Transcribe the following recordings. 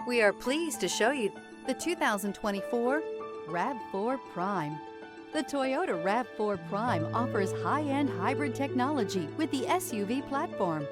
We are pleased to show you the 2024 RAV4 Prime. The Toyota RAV4 Prime offers high-end hybrid technology with the SUV platform.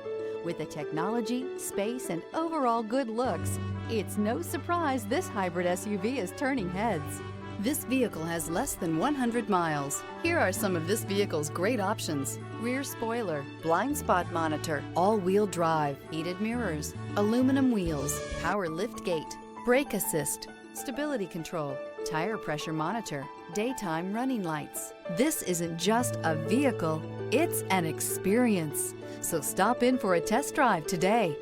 With the technology, space, and overall good looks, it's no surprise this hybrid SUV is turning heads. This vehicle has less than 100 miles. Here are some of this vehicle's great options: rear spoiler, blind spot monitor, all-wheel drive, heated mirrors, aluminum wheels, power liftgate, brake assist, stability control, tire pressure monitor, daytime running lights. This isn't just a vehicle, it's an experience. So stop in for a test drive today.